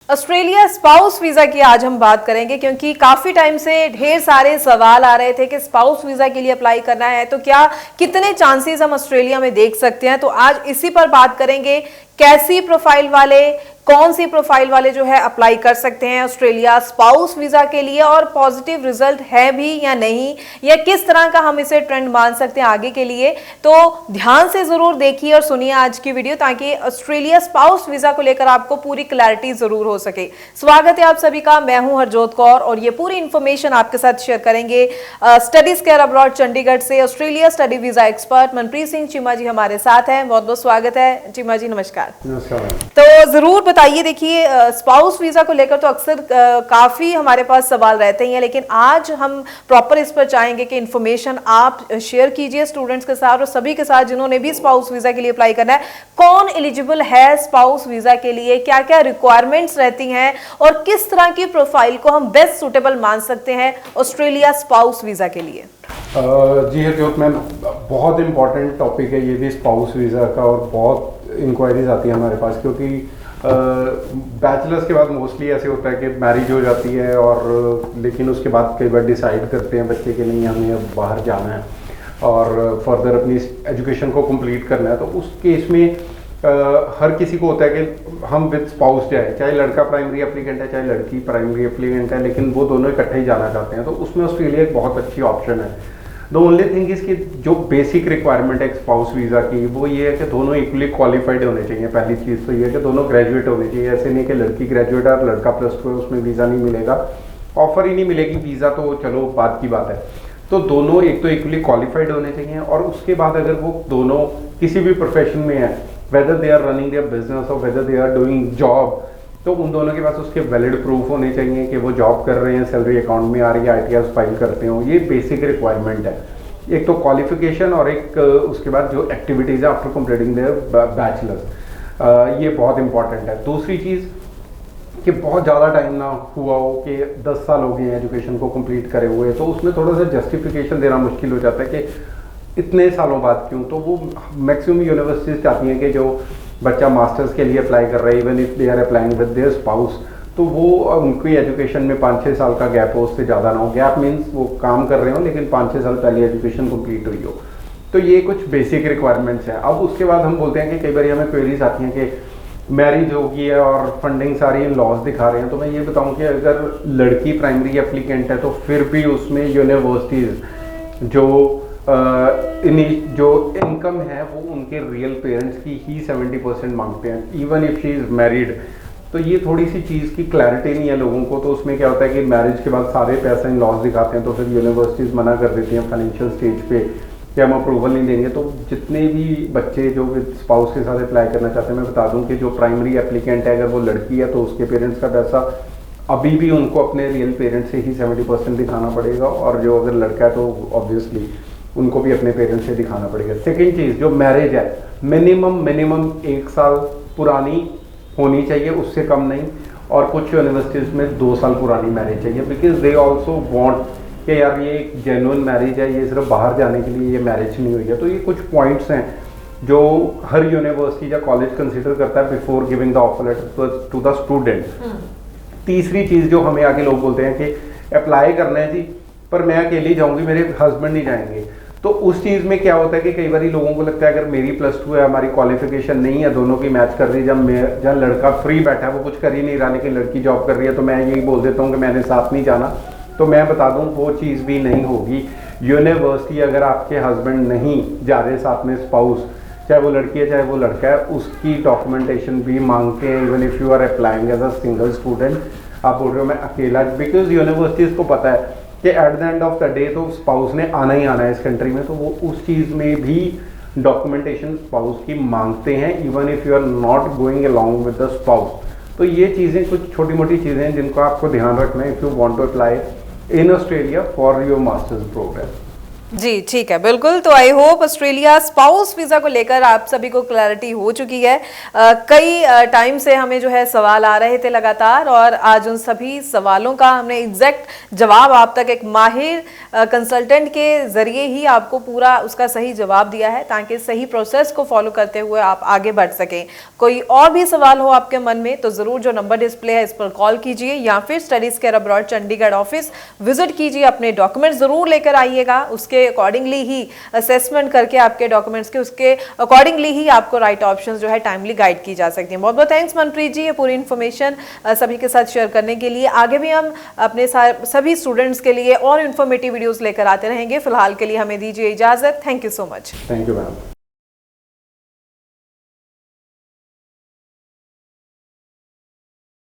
Australia spouse visa की आज हम बात करेंगे, क्योंकि काफी टाइम से ढेर सारे सवाल आ रहे थे कि स्पाउस वीजा के लिए अप्लाई करना है तो क्या कितने चांसेस हम ऑस्ट्रेलिया में देख सकते हैं। तो आज इसी पर बात करेंगे, कैसी प्रोफाइल वाले, कौन सी प्रोफाइल वाले जो है अप्लाई कर सकते हैं ऑस्ट्रेलिया स्पाउस वीजा के लिए, और पॉजिटिव रिजल्ट है भी या नहीं, या किस तरह का हम इसे ट्रेंड मान सकते हैं आगे के लिए। तो ध्यान से जरूर देखिए और सुनिए आज की वीडियो, ताकि ऑस्ट्रेलिया स्पाउस वीजा को लेकर आपको पूरी क्लैरिटी जरूर हो सके। स्वागत है आप सभी का, मैं हूं हरजोत कौर और ये पूरी इंफॉर्मेशन आपके साथ शेयर करेंगे स्टडीज केयर अब्रॉड चंडीगढ़ से Australia study visa expert Manpreet Singh Cheema ji हमारे साथ हैं। बहुत बहुत स्वागत है चीमा जी, नमस्कार। तो जरूर बताइए, देखिए स्पाउस वीजा को लेकर तो अक्सर काफी हमारे पास सवाल रहते हैं, लेकिन आज हम प्रॉपर इस पर चाहेंगे कि इन्फॉर्मेशन आप शेयर कीजिए स्टूडेंट्स के साथ और सभी के साथ जिन्होंने भी स्पाउस वीजा के लिए अप्लाई करना है। कौन एलिजिबल है स्पाउस वीजा के लिए, क्या क्या रिक्वायरमेंट्स रहती हैं और किस तरह की प्रोफाइल को हम बेस्ट सुटेबल मान सकते हैं ऑस्ट्रेलिया स्पाउस वीजा के लिए। जी हरजोत मैम, बहुत इंपॉर्टेंट टॉपिक है ये भी स्पाउस वीज़ा का, और बहुत इंक्वायरीज आती है हमारे पास, क्योंकि बैचलर्स के बाद मोस्टली ऐसे होता है कि मैरिज हो जाती है और लेकिन उसके बाद कई बार डिसाइड करते हैं बच्चे के नहीं हमें अब बाहर जाना है और फर्दर अपनी एजुकेशन को कंप्लीट करना है। तो उस केस में हर किसी को होता है कि हम विद स्पाउस जाए, चाहे लड़का प्राइमरी एप्लीकेंट है चाहे लड़की प्राइमरी एप्लीकेंट है, लेकिन वो दोनों इकट्ठे ही जाना चाहते हैं। तो उसमें ऑस्ट्रेलिया एक बहुत अच्छी ऑप्शन है। द ओनली थिंग इज कि जो बेसिक रिक्वायरमेंट है स्पाउस वीज़ा की वो ये है कि दोनों इक्वली क्वालिफाइड होने चाहिए। पहली चीज़ तो ये है कि दोनों ग्रेजुएट होने चाहिए। ऐसे नहीं कि लड़की ग्रेजुएट है और लड़का +2 है, उसमें वीज़ा नहीं मिलेगा, ऑफर ही नहीं मिलेगी वीज़ा, तो चलो बात की बात है। तो दोनों एक तो इक्वली क्वालिफाइड होने चाहिए, और उसके बाद अगर वो दोनों किसी भी प्रोफेशन में है, whether they are running their business और whether they are doing job, तो उन दोनों के पास उसके वैलिड प्रूफ होने चाहिए कि वो जॉब कर रहे हैं, सैलरी अकाउंट में आ रही है, ITRs फाइल करते हो। ये बेसिक रिक्वायरमेंट है, एक तो क्वालिफिकेशन और एक उसके बाद जो एक्टिविटीज़ है आफ्टर कंप्लीटिंग देयर बैचलर्स, ये बहुत इंपॉर्टेंट है। दूसरी चीज़ कि बहुत ज़्यादा टाइम ना हुआ हो, कि 10 साल हो गए हैं एजुकेशन को कंप्लीट करे हुए, तो उसमें थोड़ा सा जस्टिफिकेशन देना मुश्किल हो जाता है कि इतने सालों बाद क्यों। तो वो मैक्सिमम यूनिवर्सिटीज़ चाहती हैं कि जो बच्चा मास्टर्स के लिए अप्लाई कर रहा है, even if they are applying with their spouse, तो वो उनकी एजुकेशन में 5-6 साल का गैप हो, उससे ज़्यादा ना हो। गैप मीन्स वो काम कर रहे हो लेकिन 5-6 साल पहले एजुकेशन कंप्लीट हुई हो। तो ये कुछ बेसिक रिक्वायरमेंट्स हैं। अब उसके बाद हम बोलते हैं कि कई बार हमें क्वेरीज आती हैं कि मैरिज होगी है और फंडिंग सारी इन लॉस दिखा रहे हैं। तो मैं ये बताऊं कि अगर लड़की प्राइमरी एप्लीकेंट है तो फिर भी उसमें यूनिवर्सिटीज़ जो इनकम है वो उनके रियल पेरेंट्स की ही 70% मांगते हैं, even if she is married. तो ये थोड़ी सी चीज़ की क्लैरिटी नहीं है लोगों को। तो उसमें क्या होता है कि मैरिज के बाद सारे पैसे इन लॉस दिखाते हैं, तो फिर यूनिवर्सिटीज़ मना कर देती हैं फाइनेंशियल स्टेज पे कि हम अप्रूवल नहीं देंगे। तो जितने भी बच्चे जो स्पाउस के साथ अप्लाई करना चाहते हैं, मैं बता दूं कि जो प्राइमरी एप्लीकेंट है अगर वो लड़की है तो उसके पेरेंट्स का पैसा अभी भी उनको अपने रियल पेरेंट्स से ही 70% दिखाना पड़ेगा, और जो अगर लड़का है तो ऑब्वियसली उनको भी अपने पेरेंट्स से दिखाना पड़ेगा। सेकेंड चीज़, जो मैरिज है मिनिमम 1 साल पुरानी होनी चाहिए, उससे कम नहीं, और कुछ यूनिवर्सिटीज़ में 2 साल पुरानी मैरिज चाहिए, बिकॉज दे ऑल्सो वांट कि यार ये एक जेन्युइन मैरिज है, ये सिर्फ बाहर जाने के लिए ये मैरिज नहीं हुई है। तो ये कुछ पॉइंट्स हैं जो हर यूनिवर्सिटी या कॉलेज कंसिडर करता है before giving the offer letter to the student. तीसरी चीज़ जो हमें आगे लोग बोलते हैं कि अप्लाई करना है जी, पर मैं अकेली जाऊँगी, मेरे हस्बैंड नहीं जाएंगे। तो उस चीज़ में क्या होता है कि कई बार लोगों को लगता है अगर मेरी +2 है, हमारी क्वालिफिकेशन नहीं है, दोनों की मैच कर रही है, जब लड़का फ्री बैठा है वो कुछ कर ही नहीं रहा लेकिन लड़की जॉब कर रही है, तो मैं यही बोल देता हूँ कि मैंने साथ नहीं जाना। तो मैं बता दूँ वो चीज़ भी नहीं होगी। यूनिवर्सिटी अगर आपके हस्बैंड नहीं जा रहे साथ में स्पाउस, चाहे वो लड़की है चाहे वो लड़का है, उसकी डॉक्यूमेंटेशन भी मांगते हैं, even if you are applying as a single student. आप बोल रहे हो मैं अकेला, बिकॉज यूनिवर्सिटीज़ को पता है कि at the end of the day तो स्पाउस ने आना ही आना है इस कंट्री में, तो वो उस चीज़ में भी डॉक्यूमेंटेशन स्पाउस की मांगते हैं, even if you are not going along with the spouse. तो ये चीज़ें कुछ छोटी मोटी चीज़ें हैं जिनको आपको ध्यान रखना है if you want to apply in Australia for your masters programme. जी ठीक है, बिल्कुल। तो I hope Australia spouse visa को लेकर आप सभी को क्लैरिटी हो चुकी है। कई टाइम से हमें जो है सवाल आ रहे थे लगातार, और आज उन सभी सवालों का हमने एग्जैक्ट जवाब आप तक एक माहिर कंसल्टेंट के जरिए ही आपको पूरा उसका सही जवाब दिया है, ताकि सही प्रोसेस को फॉलो करते हुए आप आगे बढ़ सकें। कोई और भी सवाल हो आपके मन में तो जरूर जो नंबर डिस्प्ले है इस पर कॉल कीजिए, या फिर studies care abroad Chandigarh office visit कीजिए। अपने डॉक्यूमेंट जरूर लेकर आइएगा, उसके अकॉर्डिंगली ही असेसमेंट करके आपके डॉक्यूमेंट्स के उसके अकॉर्डिंगली ही आपको राइट ऑप्शंस जो है टाइमली गाइड की जा सकती हैं। बहुत बहुत थैंक्स मनप्रीत जी, ये पूरी इन्फॉर्मेशन सभी के साथ शेयर करने के लिए। आगे भी हम अपने सभी स्टूडेंट्स के लिए और इन्फॉर्मेटिव वीडियोस लेकर आते रहेंगे। फिलहाल के लिए हमें दीजिए इजाजत। Thank you so much. Thank you ma'am.